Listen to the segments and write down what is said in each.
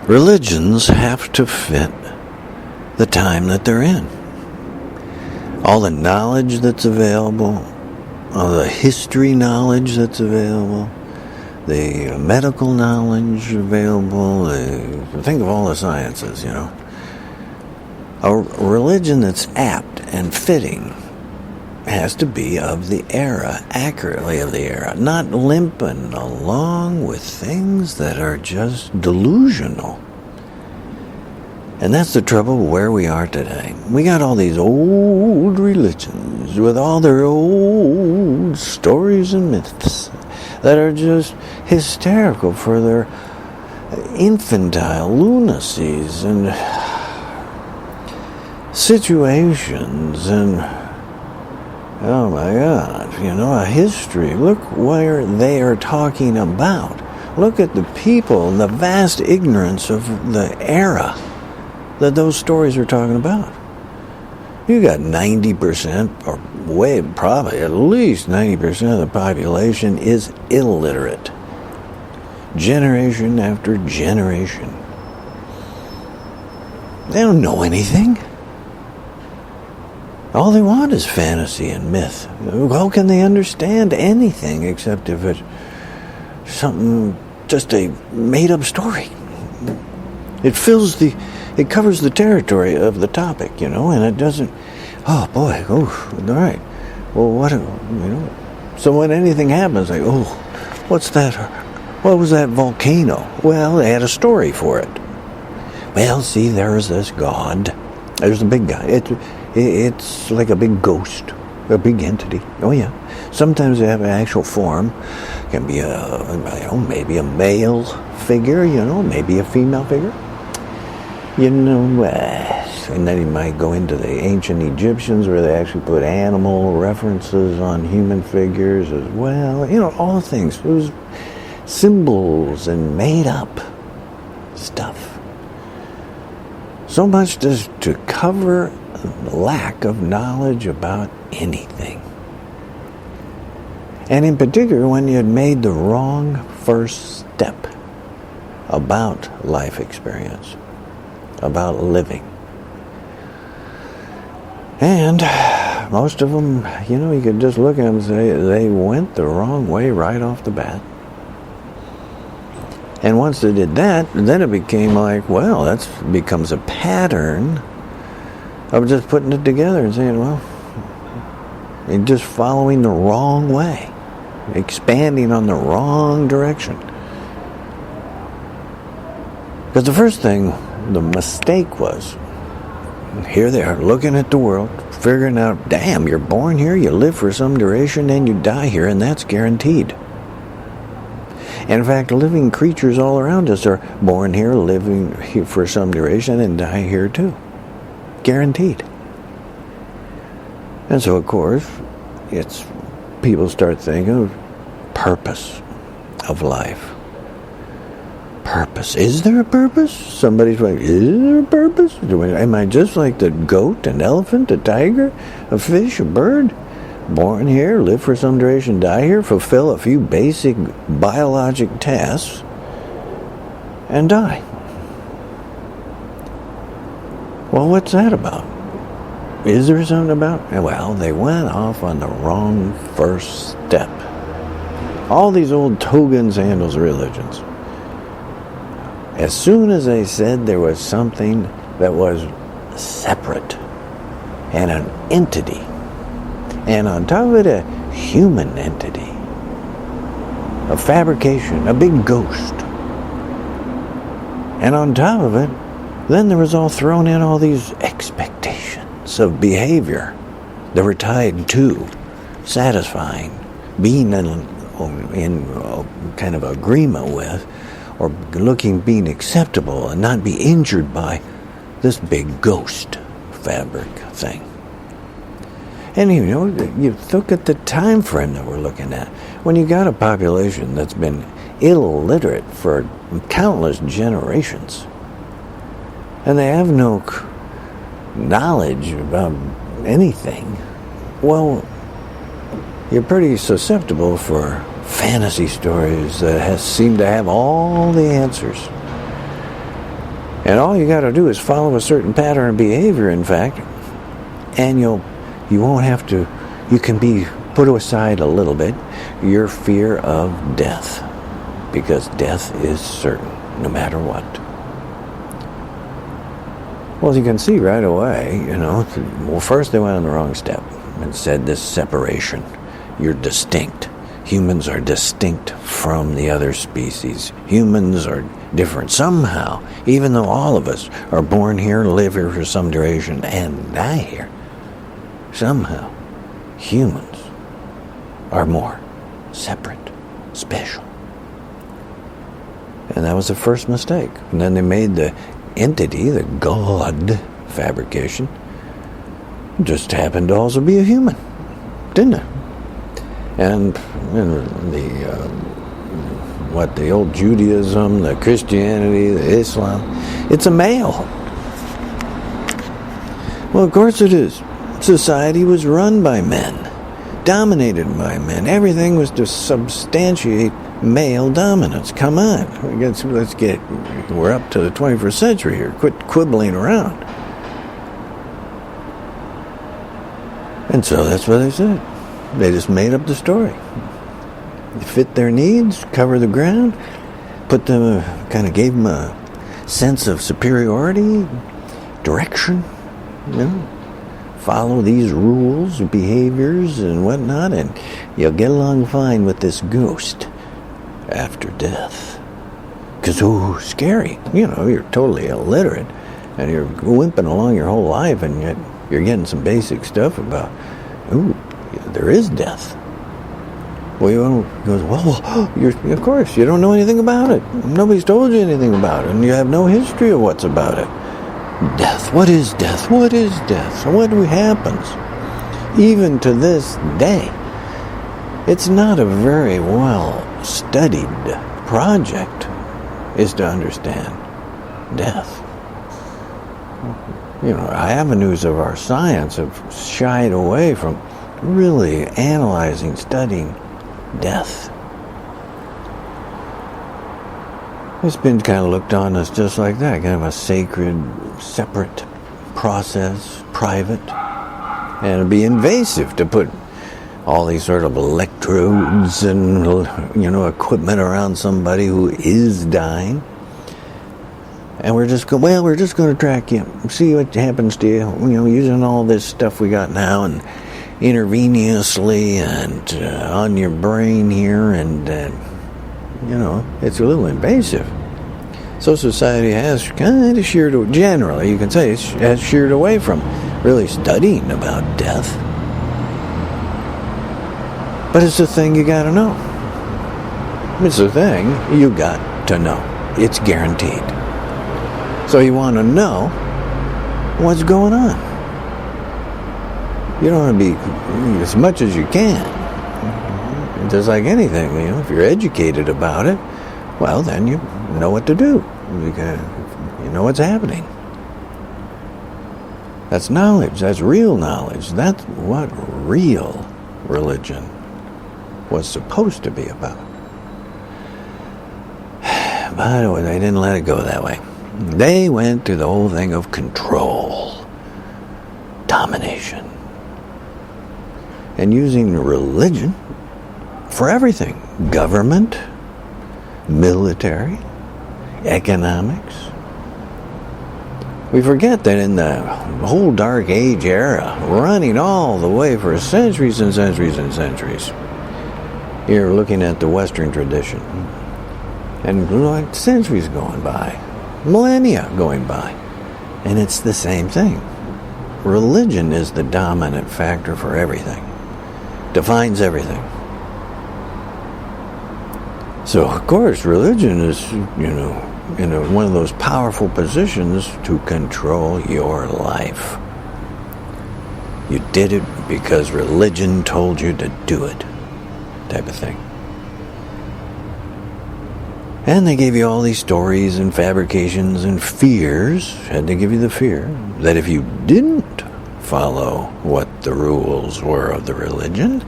Religions have to fit the time that they're in. All the knowledge that's available, all the history knowledge that's available, the medical knowledge available, think of all the sciences, A religion that's apt and fitting has to be of the era, accurately of the era, not limping along with things that are just delusional. And that's the trouble where we are today. We got all these old religions with all their old stories and myths that are just hysterical for their infantile lunacies and situations and, oh my God, a history. Look where they are talking about. Look at the people, the vast ignorance of the era that those stories are talking about. You got 90%, or probably at least 90% of the population is illiterate. Generation after generation. They don't know anything. All they want is fantasy and myth. How can they understand anything except if it's something, just a made-up story? It covers the territory of the topic, and it doesn't, all right. Well, so when anything happens, what's that? What was that volcano? Well, they had a story for it. Well, see, there's this god. There's a big guy. It's like a big ghost, a big entity. Oh, yeah. Sometimes they have an actual form. It can be maybe a male figure, maybe a female figure. And then you might go into the ancient Egyptians where they actually put animal references on human figures as well. All the things. It was symbols and made up stuff. So much to cover lack of knowledge about anything. And in particular, when you had made the wrong first step about life experience, about living. And most of them, you could just look at them and say they went the wrong way right off the bat. And once they did that, then it became like, well, that becomes a pattern of just putting it together and saying, well, and just following the wrong way, expanding on the wrong direction. Because the first thing, the mistake was, here they are looking at the world, figuring out, damn, you're born here, you live for some duration, then you die here, and that's guaranteed. In fact, living creatures all around us are born here, living here for some duration, and die here too. Guaranteed. And so, of course, people start thinking of purpose of life. Purpose. Is there a purpose? Somebody's like, is there a purpose? Am I just like the goat, an elephant, a tiger, a fish, a bird? Born here, live for some duration, die here, fulfill a few basic biologic tasks, and die. Well, what's that about? Is there something about? Well, they went off on the wrong first step. All these old toga and sandals religions. As soon as they said there was something that was separate and an entity, and on top of it, a human entity, a fabrication, a big ghost. And on top of it, then there was all thrown in all these expectations of behavior that were tied to satisfying, being in kind of agreement with, or being acceptable and not be injured by this big ghost fabric thing. And you look at the time frame that we're looking at. When you got a population that's been illiterate for countless generations, and they have no knowledge about anything, well, you're pretty susceptible for fantasy stories that seem to have all the answers. And all you got to do is follow a certain pattern of behavior, in fact, and you won't have to, you can be put aside a little bit your fear of death, because death is certain, no matter what. Well, you can see right away, well, first they went on the wrong step and said this separation. You're distinct. Humans are distinct from the other species. Humans are different somehow, even though all of us are born here, live here for some duration, and die here. Somehow, humans are more separate, special. And that was the first mistake. And then they made the entity, the God fabrication, just happened to also be a human, didn't it? And the old Judaism, the Christianity, the Islam, it's a male. Well, of course it is. Society was run by men, dominated by men. Everything was to substantiate male dominance. Come on, we're up to the 21st century here. Quit quibbling around. And so that's what they said. They just made up the story. Fit their needs, cover the ground, put them, kind of gave them a sense of superiority, direction, follow these rules, behaviors, and whatnot, and you'll get along fine with this ghost after death. Because, scary. You're totally illiterate, and you're wimping along your whole life, and yet you're getting some basic stuff about, there is death. Well, goes, of course, you don't know anything about it. Nobody's told you anything about it, and you have no history of what's about it. Death. What is death? What is death? What happens? Even to this day, it's not a very well-studied project, is to understand death. Avenues of our science have shied away from really analyzing, studying death. It's been kind of looked on as just like that, kind of a sacred, separate process, private, and it'd be invasive to put all these sort of electrodes and, equipment around somebody who is dying. And we're just going to track you, see what happens to you, using all this stuff we got now and intravenously and on your brain here, and it's a little invasive. So society has kind of generally, you can say, has sheared away from really studying about death. But it's a thing you got to know. It's a thing you got to know. It's guaranteed. So you want to know what's going on. You don't want to be as much as you can. Just like anything, if you're educated about it, well, then you know what to do. You know what's happening. That's knowledge. That's real knowledge. That's what real religion was supposed to be about. But they didn't let it go that way. They went to the whole thing of control, domination, and using religion for everything. Government, military, economics. We forget that in the whole Dark Age era, running all the way for centuries and centuries and centuries, you're looking at the Western tradition, and like centuries going by, millennia going by, and it's the same thing. Religion is the dominant factor for everything, defines everything. So, of course, religion is, in one of those powerful positions to control your life. You did it because religion told you to do it, type of thing. And they gave you all these stories and fabrications and fears. Had to give you the fear that if you didn't follow what the rules were of the religion,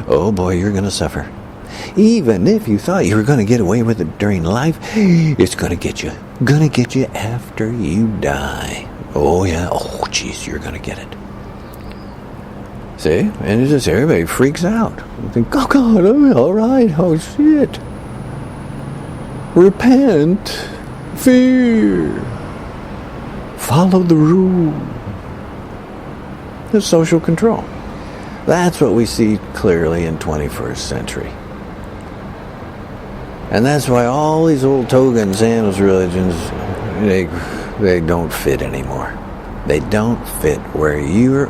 oh boy, you're going to suffer. Even if you thought you were going to get away with it during life, it's going to get you. Going to get you after you die. Oh, yeah. Oh, geez, you're going to get it. See? And it's just everybody freaks out. You think, oh, God, all right. Oh, shit. Repent. Fear. Follow the rule. The social control. That's what we see clearly in 21st century. And that's why all these old toga and sandals religions, they don't fit anymore. They don't fit where you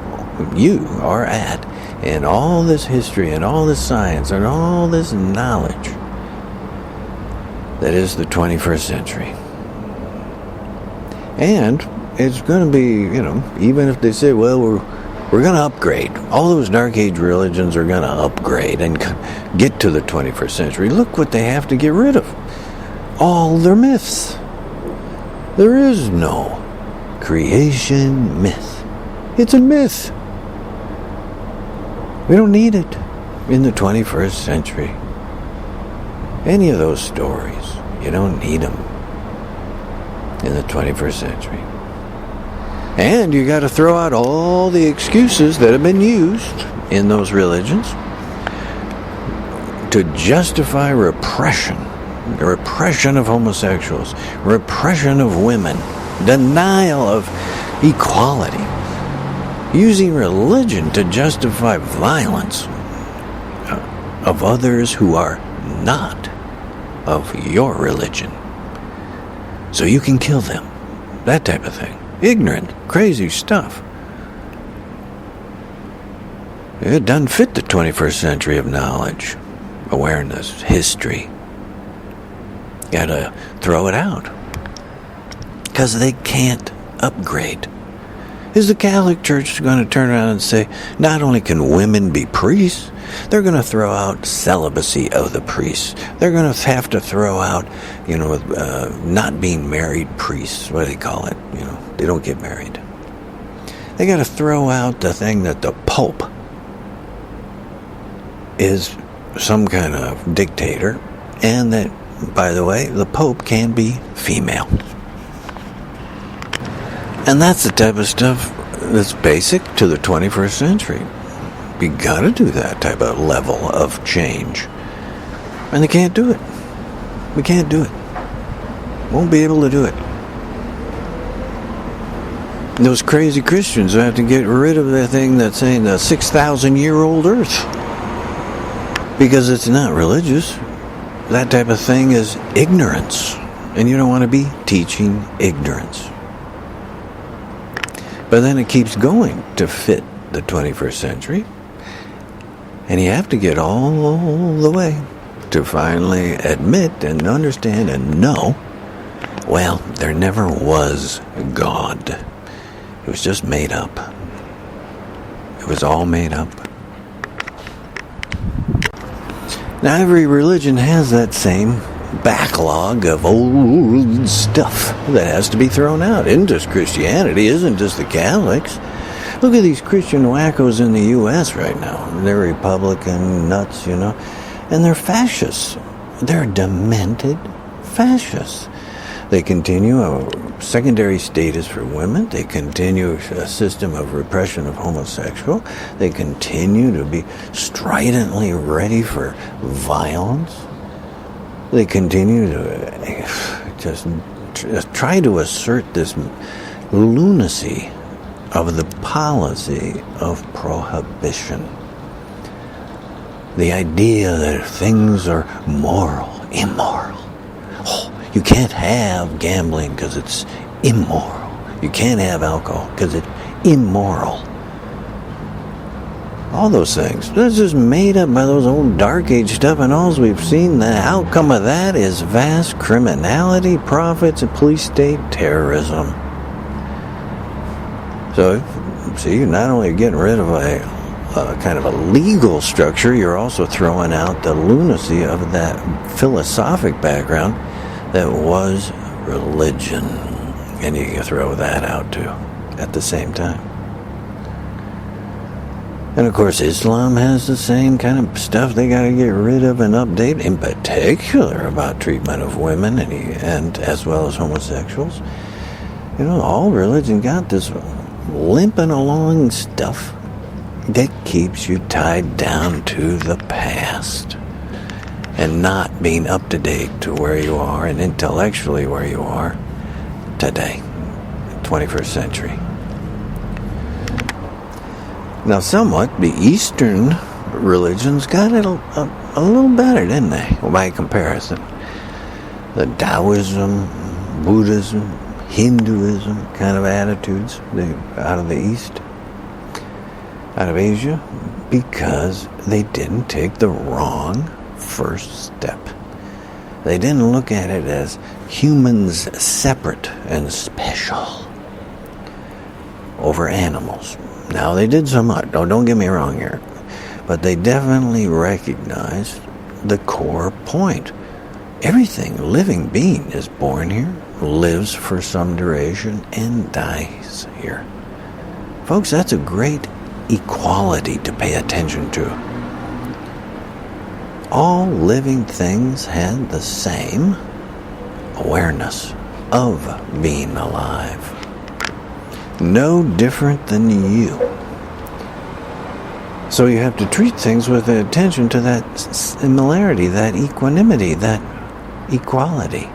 are at in all this history and all this science and all this knowledge that is the 21st century. And it's going to be, even if they say, well, we're going to upgrade. All those Dark Age religions are going to upgrade and get to the 21st century. Look what they have to get rid of. All their myths. There is no creation myth. It's a myth. We don't need it in the 21st century. Any of those stories, you don't need them in the 21st century. And you got to throw out all the excuses that have been used in those religions to justify repression of homosexuals, repression of women, denial of equality, using religion to justify violence of others who are not of your religion. So you can kill them. That type of thing. Ignorant, crazy stuff. It doesn't fit the 21st century of knowledge, awareness, history. Gotta throw it out. Because they can't upgrade. Is the Catholic Church going to turn around and say, not only can women be priests, they're going to throw out celibacy of the priests. They're going to have to throw out, not being married priests. What do they call it? They don't get married. They got to throw out the thing that the Pope is some kind of dictator, and that, by the way, the Pope can be female. And that's the type of stuff that's basic to the 21st century. You gotta do that type of level of change. And they can't do it. We can't do it. Won't be able to do it. Those crazy Christians have to get rid of that thing that's saying the 6,000-year-old earth. Because it's not religious. That type of thing is ignorance. And you don't want to be teaching ignorance. But then it keeps going to fit the 21st century. And you have to get all the way to finally admit and understand and know, well, there never was God. It was just made up. It was all made up. Now, every religion has that same backlog of old stuff that has to be thrown out. Isn't just Christianity, isn't just the Catholics. Look at these Christian wackos in the U.S. right now. They're Republican nuts, and they're fascists. They're demented fascists. They continue a secondary status for women. They continue a system of repression of homosexual. They continue to be stridently ready for violence. They continue to just try to assert this lunacy of the policy of prohibition. The idea that things are moral, immoral. Oh, you can't have gambling because it's immoral. You can't have alcohol because it's immoral. All those things. That's just made up by those old Dark Age stuff, and all we've seen, the outcome of that is vast criminality, profits, and police state terrorism. So, see, you're not only getting rid of a kind of a legal structure, you're also throwing out the lunacy of that philosophic background that was religion. And you can throw that out too at the same time. And of course, Islam has the same kind of stuff they got to get rid of and update, in particular about treatment of women and as well as homosexuals. You know, all religion got this limping along stuff that keeps you tied down to the past and not being up to date to where you are and intellectually where you are today, 21st century. Now, somewhat, the Eastern religions got it a little better, didn't they, by comparison? The Taoism, Buddhism, Hinduism kind of attitudes out of the East, out of Asia, because they didn't take the wrong first step. They didn't look at it as humans separate and special over animals. Now, they did somewhat, don't get me wrong here, but they definitely recognized the core point. Everything living being is born here, lives for some duration, and dies here. Folks, that's a great equality to pay attention to. All living things had the same awareness of being alive. No different than you. So you have to treat things with attention to that similarity, that equanimity, that equality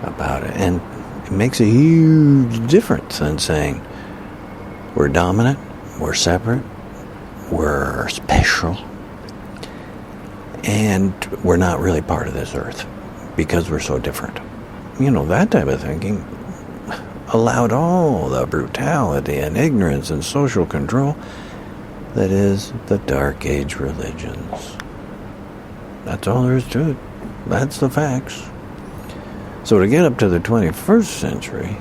about it. And it makes a huge difference than saying we're dominant, we're separate, we're special, and we're not really part of this earth because we're so different. You know, that type of thinking allowed all the brutality and ignorance and social control that is the Dark Age religions. That's all there is to it. That's the facts. So to get up to the 21st century,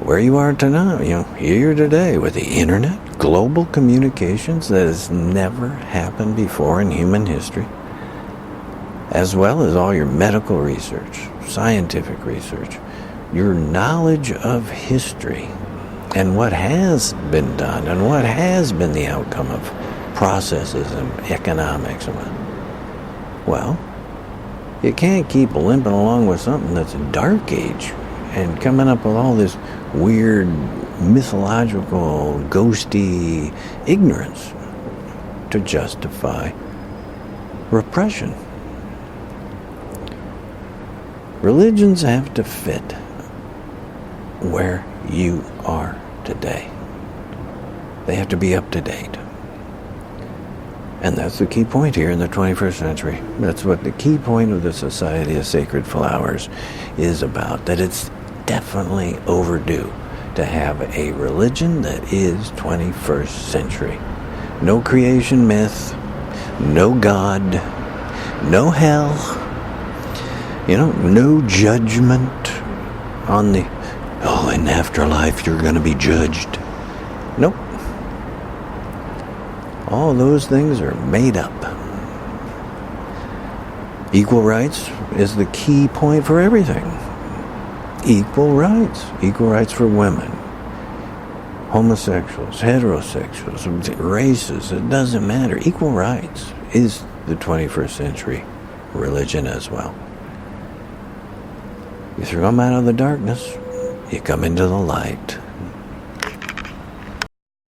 where you are tonight, here today with the internet, global communications that has never happened before in human history, as well as all your medical research, scientific research, your knowledge of history and what has been done and what has been the outcome of processes and economics. Well, you can't keep limping along with something that's a dark age and coming up with all this weird mythological, ghosty ignorance to justify repression. Religions have to fit where you are today. They have to be up to date. And that's the key point here in the 21st century. That's what the key point of the Society of Sacred Flowers is about, that it's definitely overdue to have a religion that is 21st century. No creation myth, no God, no hell, no judgment on in afterlife you're going to be judged. Nope. All those things are made up. Equal rights is the key point for everything. Equal rights for women, homosexuals, heterosexuals, races, it doesn't matter. Equal rights is the 21st century religion as well. You throw them out of the darkness, you come into the light.